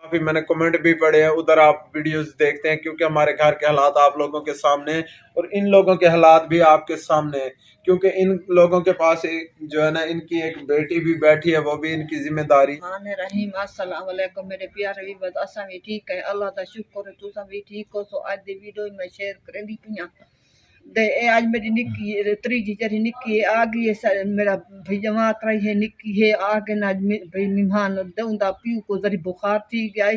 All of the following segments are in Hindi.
काफी मैंने कमेंट भी पढ़े हैं, उधर आप वीडियोस देखते हैं क्योंकि हमारे घर के हालात आप लोगों के सामने हैं और इन लोगों के हालात भी आपके सामने हैं क्योंकि इन लोगों के पास जो है ना इनकी एक बेटी भी बैठी है, वो भी इनकी जिम्मेदारी। रहीम अस्सलाम वालेकुम मेरे प्यारे व्यूअर्स, असा भी ठीक है, अल्लाह दा शुक्र है तुसा भी ठीक हो। सो आज दी वीडियो में शेयर करेंदी पिया दे आज मेरी निक्की त्रीजी जरी निक्की आ गई है, मेरा भैया रही है निक्की है आगे ना भाई मेहमान दूंदा पीऊ को जरी बुखार थी गया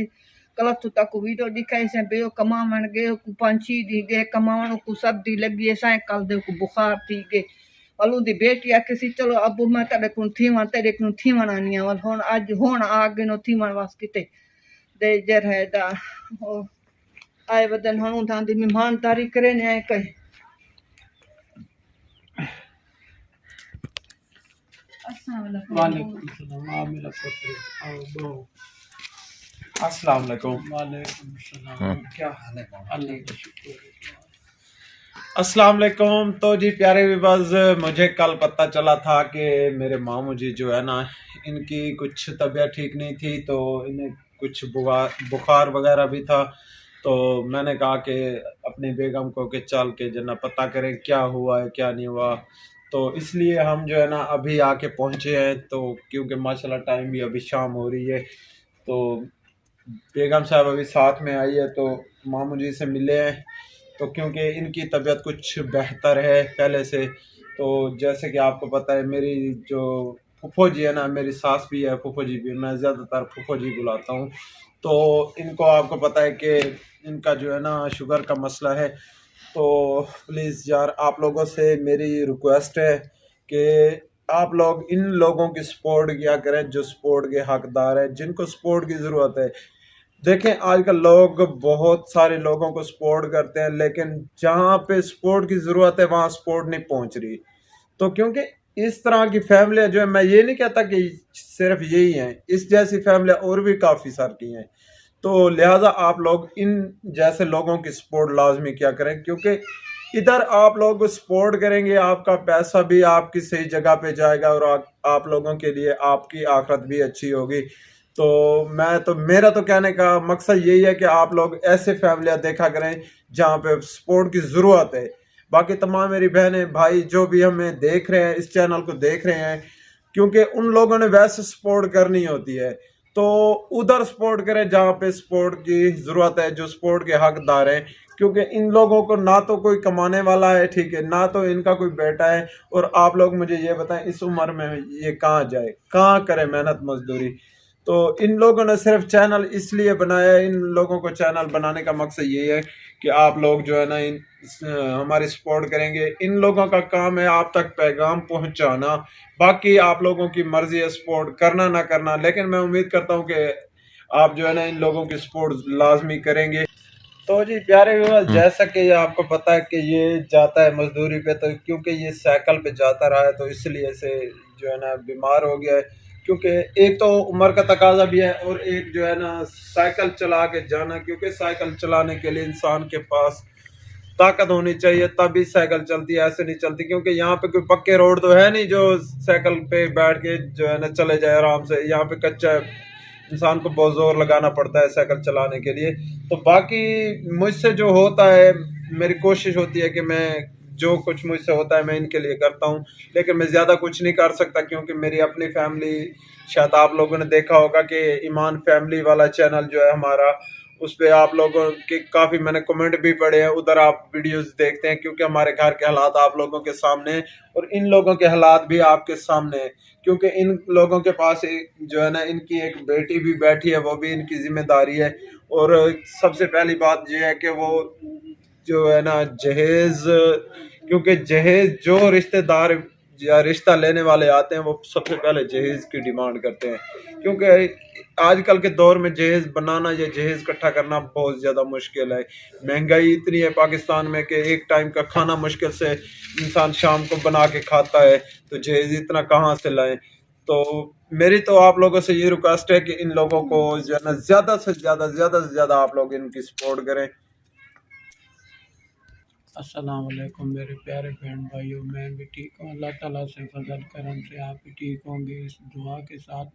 कल तक वीडियो दिखाई से बे कमावन गए को 5-6 दी गए कमावन को सर्दी लगी है साए कल दे को बुखार थी गए वालू दी बेटी आके सी चलो अब मैं तेरे को तेरे को थीवन आनी है हुन आज हुन आगे नो थीवन वास किते दे जर है दा आए बदन हुन उठां दी मेहमान तारी करे ने कई अस्सलाम वालेकुम। क्या हाल है? अस्सलाम वालेकुम। तो जी प्यारे व्यूअर्स, मुझे कल पता चला था कि मेरे मामू जी जो है ना इनकी कुछ तबीयत ठीक नहीं थी, तो इन्हें कुछ बुखार वगैरह भी था। तो मैंने कहा कि अपनी बेगम को कि चल के जना पता करें क्या हुआ है क्या नहीं हुआ। तो इसलिए हम जो है ना अभी आके पहुंचे हैं, तो क्योंकि माशाल्लाह टाइम भी अभी शाम हो रही है, तो बेगम साहब अभी साथ में आई है, तो मामू जी से मिले हैं। तो क्योंकि इनकी तबीयत कुछ बेहतर है पहले से, तो जैसे कि आपको पता है मेरी जो फूफो जी है ना, मेरी सास भी है, फूफो जी भी, मैं ज़्यादातर फूफो जी बुलाता हूँ। तो इनको आपको पता है कि इनका जो है ना शुगर का मसला है। तो प्लीज़ यार आप लोगों से मेरी रिक्वेस्ट है कि आप लोग इन लोगों की सपोर्ट किया करें जो सपोर्ट के हकदार है, जिनको सपोर्ट की ज़रूरत है। देखें आजकल लोग बहुत सारे लोगों को सपोर्ट करते हैं, लेकिन जहाँ पे सपोर्ट की ज़रूरत है वहाँ सपोर्ट नहीं पहुँच रही। तो क्योंकि इस तरह की फैमिलियाँ जो है, मैं ये नहीं कहता कि सिर्फ यही हैं, इस जैसी फैमिलियाँ और भी काफ़ी सारी हैं। तो लिहाजा आप लोग इन जैसे लोगों की सपोर्ट लाजमी क्या करें, क्योंकि इधर आप लोग सपोर्ट करेंगे, आपका पैसा भी आपकी सही जगह पे जाएगा और आप लोगों के लिए आपकी आखिरत भी अच्छी होगी। तो मेरा तो कहने का मकसद यही है कि आप लोग ऐसे फैमिलियाँ देखा करें जहाँ पे सपोर्ट की ज़रूरत है। बाकी तमाम मेरी बहनें भाई जो भी हमें देख रहे हैं, इस चैनल को देख रहे हैं, क्योंकि उन लोगों ने वैसे सपोर्ट करनी होती है, तो उधर सपोर्ट करें जहाँ पे सपोर्ट की ज़रूरत है, जो सपोर्ट के हकदार हैं। क्योंकि इन लोगों को ना तो कोई कमाने वाला है, ठीक है, ना तो इनका कोई बेटा है, और आप लोग मुझे ये बताएं इस उम्र में ये कहाँ जाए, कहाँ करे मेहनत मजदूरी। तो इन लोगों ने सिर्फ चैनल इसलिए बनाया है, इन लोगों को चैनल बनाने का मकसद ये है कि आप लोग जो है ना हमारी सपोर्ट करेंगे। इन लोगों का काम है आप तक पैगाम पहुंचाना, बाकी आप लोगों की मर्जी है सपोर्ट करना ना करना, लेकिन मैं उम्मीद करता हूं कि आप जो है ना इन लोगों की सपोर्ट लाजमी करेंगे। तो जी प्यारे व्यूअर्स, जैसा कि आपको पता है कि ये जाता है मजदूरी पे, तो क्योंकि ये साइकिल पे जाता रहा है तो इसलिए से जो है ना बीमार हो गया है। क्योंकि एक तो उम्र का तकाजा भी है, और एक जो है ना साइकिल चला के जाना, क्योंकि साइकिल चलाने के लिए इंसान के पास ताकत होनी चाहिए तभी साइकिल चलती है, ऐसे नहीं चलती। क्योंकि यहाँ पे कोई पक्के रोड तो है नहीं जो साइकिल पे बैठ के जो है ना चले जाए आराम से, यहाँ पे कच्चा है, इंसान को बहुत जोर लगाना पड़ता है साइकिल चलाने के लिए। तो बाकी मुझसे जो होता है, मेरी कोशिश होती है कि मैं जो कुछ मुझसे होता है मैं इनके लिए करता हूँ, लेकिन मैं ज़्यादा कुछ नहीं कर सकता क्योंकि मेरी अपनी फैमिली, शायद आप लोगों ने देखा होगा कि ईमान फैमिली वाला चैनल जो है हमारा, उस पर आप लोगों के काफ़ी मैंने कमेंट भी पढ़े हैं, उधर आप वीडियोस देखते हैं क्योंकि हमारे घर के हालात आप लोगों के सामने हैं और इन लोगों के हालात भी आपके सामने हैं। क्योंकि इन लोगों के पास जो है ना इनकी एक बेटी भी बैठी है, वो भी इनकी जिम्मेदारी है। और सबसे पहली बात यह है कि वो जो है ना जहेज, क्योंकि जहेज जो रिश्तेदार या रिश्ता लेने वाले आते हैं वो सबसे पहले जहेज की डिमांड करते हैं। क्योंकि आजकल के दौर में जहेज बनाना या जहेज इकट्ठा करना बहुत ज़्यादा मुश्किल है। महंगाई इतनी है पाकिस्तान में कि एक टाइम का खाना मुश्किल से इंसान शाम को बना के खाता है, तो जहेज इतना कहाँ से लाएं। तो मेरी तो आप लोगों से ये रिक्वेस्ट है कि इन लोगों को जो है ना ज़्यादा से ज़्यादा आप लोग इनकी सपोर्ट करें। अस्सलाम वालेकुम मेरे प्यारे बहन भाइयों, मैं भी ठीक हूँ। अल्लाह ताला से फजल करम से आप भी ठीक होंगे, इस दुआ के साथ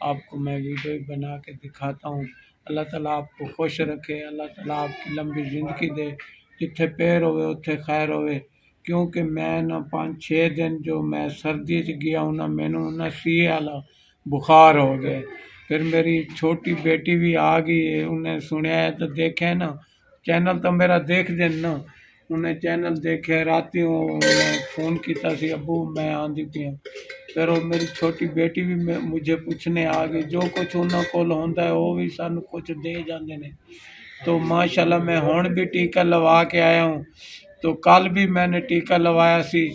आपको मैं वीडियो बना के दिखाता हूँ। अल्लाह ताला आपको खुश रखे, अल्लाह ताला आपकी लंबी ज़िंदगी दे, जिथे पैर होवे उत्थे खैर होवे। क्योंकि मैं ना 5-6 दिन जो मैं सर्दी च गया हूँ ना, मैनू ना सीए वाला बुखार हो गया। फिर मेरी छोटी बेटी भी आ गई है, उन्हें सुनया है तो देखा है ना, चैनल तो मेरा देख देन ना, उन्हें चैनल देखे राती उन्हें फ़ोन किया सी अबू मैं आंदी पी हूँ। फिर वो मेरी छोटी बेटी भी मुझे पूछने आ गई, जो कुछ उन्होंने कोल होंदा है वो भी सानू कुछ दे जाते ने। तो माशाल्लाह मैं हुण भी टीका लवा के आया हूँ। तो कल भी मैंने टीका लवाया सी,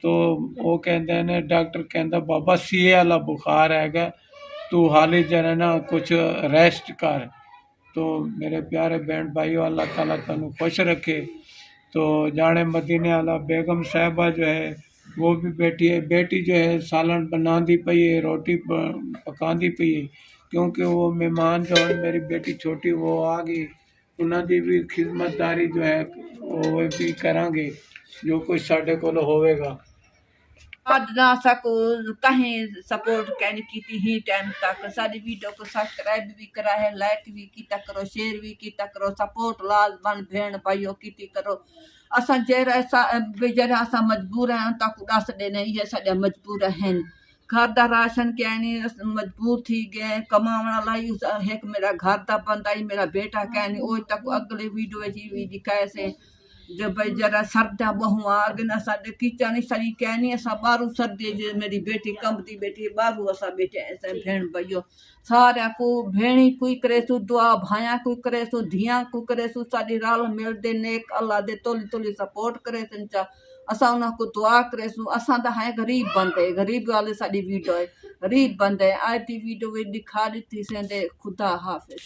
तो वो कहते ने डॉक्टर कहता बाबा सीए वाला बुखार हैगा, तू हाली जरा ना कुछ रेस्ट कर। तो मेरे प्यारे बहन भाइयों, अल्लाह ताला तनु खुश रखे। तो जाने मदीने वाला बेगम साहिबा जो है वो भी बैठी है, बेटी जो है सालन बनाती पई है, रोटी पकाती पई है, क्योंकि वो मेहमान जो है मेरी बेटी छोटी वो आ गई, उन्होंने भी खिदमतदारी जो है वो भी करांगे जो कुछ साढ़े को होवेगा। आज ना सको कहीं सपोर्ट कहने की ही टाइम तक सारी वीडियो को सब्सक्राइब भी करा है, लाइक भी कीता करो, शेयर भी कीता करो, सपोर्ट लाजमन भेण भाइयों कीती करो। असां जरा असां मजबूर हैं तक दस देने ये साडा मजबूर हैं। घर दा राशन कहनी मजबूर थी गए कमावण लाई, एक मेरा घर दा बंदा ही मेरा बेटा कहनी ओ तक अगले वीडियो भी दिखाए से जो भाई जरा सर्दा बहु आग न साडे किचन सही कहनी असा बारू सर्दी जे मेरी बेटी कंबती बेटी बारू असा बेटे ऐसे भेण भाइयों सारा को भेणी कोई करे सु दुआ भाया कोई करे सु धिया को करे सु साडी राल मिल दे नेक अल्लाह दे तोली तोली सपोर्ट करे संचा असा उना को दुआ करे सु। असा दा है गरीब बंदे, गरीब वाले साडी वीडियो है, गरीब बंदे आज दी वीडियो वे दिखा दी थी से खुदा हाफिज।